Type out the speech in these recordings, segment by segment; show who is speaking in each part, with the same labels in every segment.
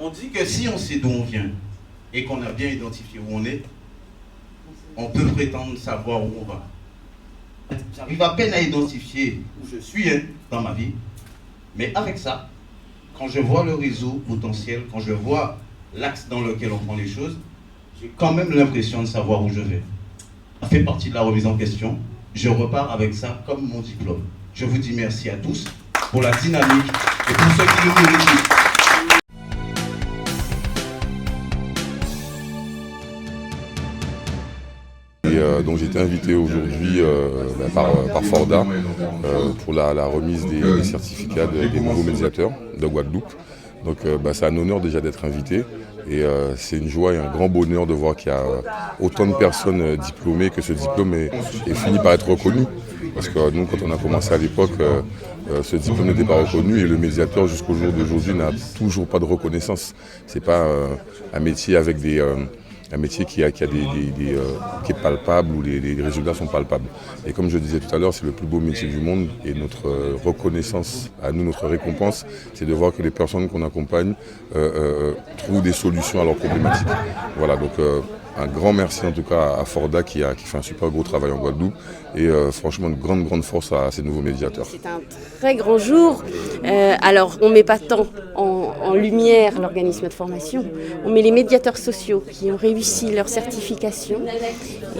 Speaker 1: On dit que si on sait d'où on vient et qu'on a bien identifié où on est, on peut prétendre savoir où on va. J'arrive à peine à identifier où je suis dans ma vie, mais avec ça, quand je vois le réseau potentiel, quand je vois l'axe dans lequel on prend les choses, j'ai quand même l'impression de savoir où je vais. Ça fait partie de la remise en question. Je repars avec ça comme mon diplôme. Je vous dis merci à tous pour la dynamique et pour ceux qui nous nourrissent.
Speaker 2: Donc j'ai été invité aujourd'hui par Forda pour la remise des certificats des nouveaux médiateurs de Guadeloupe. Donc c'est un honneur déjà d'être invité et c'est une joie et un grand bonheur de voir qu'il y a autant de personnes diplômées, que ce diplôme est fini par être reconnu. Parce que nous, quand on a commencé à l'époque, ce diplôme n'était pas reconnu et le médiateur jusqu'au jour d'aujourd'hui n'a toujours pas de reconnaissance. Ce n'est pas un métier avec un métier qui est palpable, où les résultats sont palpables. Et comme je disais tout à l'heure, c'est le plus beau métier du monde et notre reconnaissance, à nous, notre récompense, c'est de voir que les personnes qu'on accompagne trouvent des solutions à leurs problématiques. Voilà, donc un grand merci en tout cas à Forda qui fait un super gros travail en Guadeloupe et franchement une grande force à ces nouveaux médiateurs.
Speaker 3: C'est un très grand jour. Alors on ne met pas tant en lumière l'organisme de formation, on met les médiateurs sociaux qui ont réussi leur certification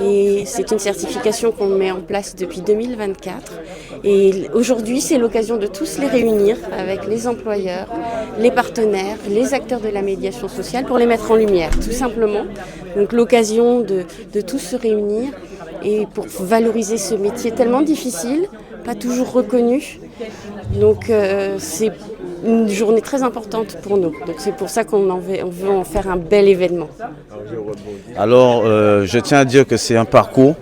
Speaker 3: et c'est une certification qu'on met en place depuis 2024 et aujourd'hui c'est l'occasion de tous les réunir avec les employeurs, les partenaires, les acteurs de la médiation sociale pour les mettre en lumière tout simplement. Donc l'occasion de tous se réunir et pour valoriser ce métier tellement difficile, pas toujours reconnu. Donc c'est une journée très importante pour nous. Donc c'est pour ça qu'on veut en faire un bel événement.
Speaker 4: Alors je tiens à dire que c'est un parcours.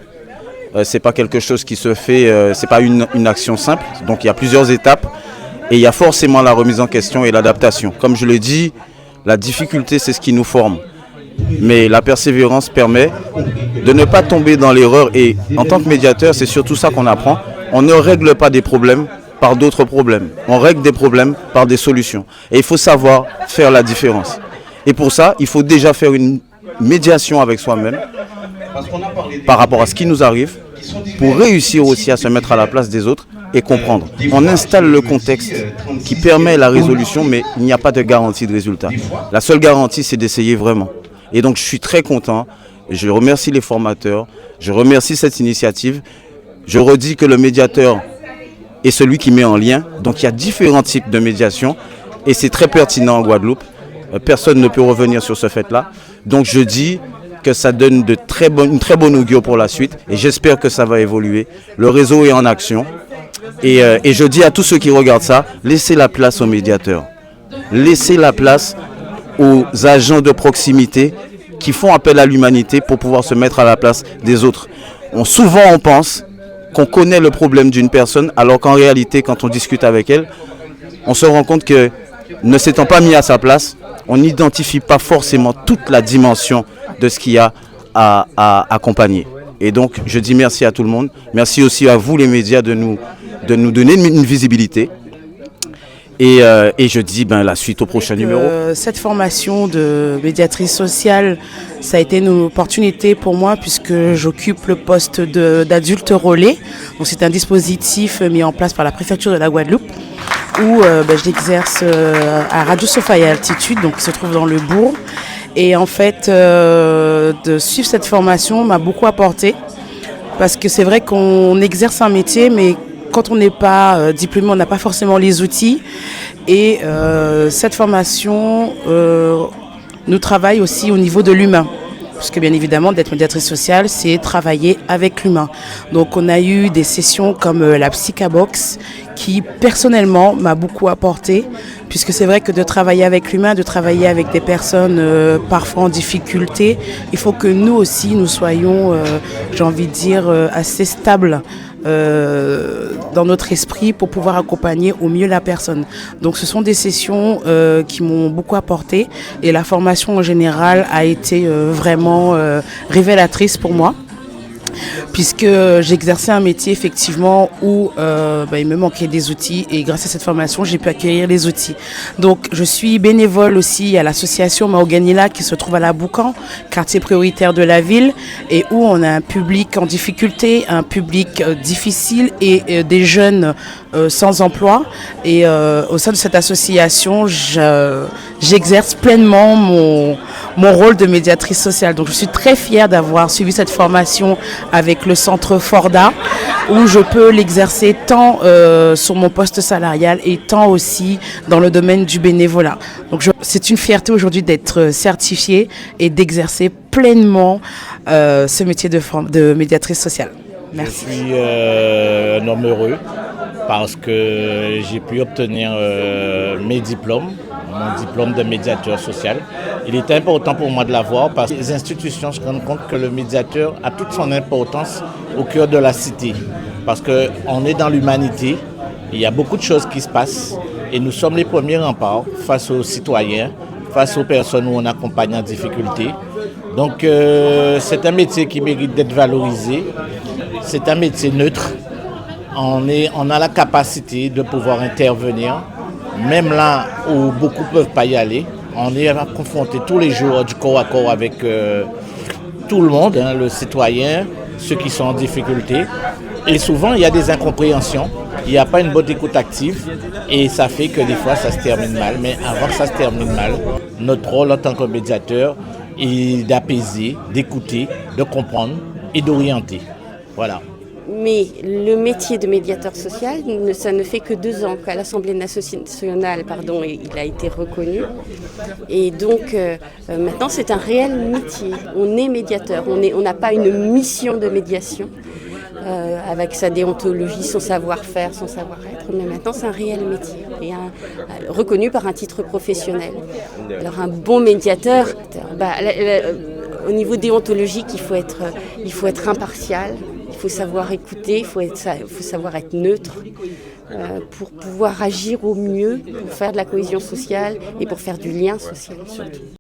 Speaker 4: C'est pas quelque chose qui se fait, c'est pas une action simple. Donc il y a plusieurs étapes et il y a forcément la remise en question et l'adaptation. Comme je le dis, la difficulté c'est ce qui nous forme. Mais la persévérance permet de ne pas tomber dans l'erreur et en tant que médiateur, c'est surtout ça qu'on apprend. On ne règle pas des problèmes par d'autres problèmes. On règle des problèmes par des solutions. Et il faut savoir faire la différence. Et pour ça, il faut déjà faire une médiation avec soi-même par rapport à ce qui nous arrive pour réussir aussi à se mettre à la place des autres et comprendre. On installe le contexte qui permet la résolution, mais il n'y a pas de garantie de résultat. La seule garantie, c'est d'essayer vraiment. Et donc je suis très content, je remercie les formateurs, je remercie cette initiative. Je redis que le médiateur est celui qui met en lien. Donc il y a différents types de médiation et c'est très pertinent en Guadeloupe. Personne ne peut revenir sur ce fait-là. Donc je dis que ça donne une très bonne augure pour la suite et j'espère que ça va évoluer. Le réseau est en action et je dis à tous ceux qui regardent ça, laissez la place aux médiateurs. Laissez la place aux agents de proximité qui font appel à l'humanité pour pouvoir se mettre à la place des autres. Souvent on pense qu'on connaît le problème d'une personne alors qu'en réalité quand on discute avec elle, on se rend compte que ne s'étant pas mis à sa place, on n'identifie pas forcément toute la dimension de ce qu'il y a à accompagner. Et donc je dis merci à tout le monde, merci aussi à vous les médias de nous donner une visibilité. Et je dis la suite au prochain numéro.
Speaker 5: Cette formation de médiatrice sociale, ça a été une opportunité pour moi puisque j'occupe le poste d'adulte relais. Donc c'est un dispositif mis en place par la préfecture de la Guadeloupe où j'exerce à Radio Sophia Altitude, donc qui se trouve dans le bourg. Et en fait, de suivre cette formation m'a beaucoup apporté parce que c'est vrai qu'on exerce un métier, mais quand on n'est pas diplômé, on n'a pas forcément les outils. Et cette formation nous travaille aussi au niveau de l'humain. Parce que bien évidemment, d'être médiatrice sociale, c'est travailler avec l'humain. Donc on a eu des sessions comme la Psychabox qui personnellement m'a beaucoup apporté. Puisque c'est vrai que de travailler avec l'humain, de travailler avec des personnes parfois en difficulté, il faut que nous aussi, nous soyons, j'ai envie de dire, assez stables dans notre esprit pour pouvoir accompagner au mieux la personne. Donc ce sont des sessions qui m'ont beaucoup apporté et la formation en général a été vraiment révélatrice pour moi. puisque j'exerçais un métier effectivement où il me manquait des outils et grâce à cette formation, j'ai pu acquérir les outils. Donc, je suis bénévole aussi à l'association Maoganila qui se trouve à la Boucan, quartier prioritaire de la ville, et où on a un public en difficulté, un public difficile et des jeunes sans emploi. Et au sein de cette association, j'exerce pleinement mon rôle de médiatrice sociale. Donc je suis très fière d'avoir suivi cette formation avec le centre Forda, où je peux l'exercer tant sur mon poste salarial et tant aussi dans le domaine du bénévolat. Donc c'est une fierté aujourd'hui d'être certifiée et d'exercer pleinement ce métier de médiatrice sociale. Merci.
Speaker 6: Je suis un homme heureux parce que j'ai pu obtenir mes diplômes, mon diplôme de médiateur social. Il est important pour moi de l'avoir parce que les institutions se rendent compte que le médiateur a toute son importance au cœur de la cité. Parce qu'on est dans l'humanité, il y a beaucoup de choses qui se passent et nous sommes les premiers remparts face aux citoyens, face aux personnes où on accompagne en difficulté. Donc c'est un métier qui mérite d'être valorisé, c'est un métier neutre. On a la capacité de pouvoir intervenir, même là où beaucoup ne peuvent pas y aller. On est confronté tous les jours du corps à corps avec tout le monde, le citoyen, ceux qui sont en difficulté. Et souvent, il y a des incompréhensions, il n'y a pas une bonne écoute active et ça fait que des fois, ça se termine mal. Mais avant que ça se termine mal, notre rôle en tant que médiateur est d'apaiser, d'écouter, de comprendre et d'orienter. Voilà.
Speaker 3: Mais le métier de médiateur social, ça ne fait que 2 ans qu'à l'Assemblée nationale, il a été reconnu. Et donc maintenant, c'est un réel métier. On est médiateur, on n'a pas une mission de médiation avec sa déontologie, son savoir-faire, son savoir-être. Mais maintenant, c'est un réel métier et reconnu par un titre professionnel. Alors un bon médiateur, au niveau déontologique, il faut être impartial. Il faut savoir écouter, il faut savoir être neutre pour pouvoir agir au mieux, pour faire de la cohésion sociale et pour faire du lien social surtout.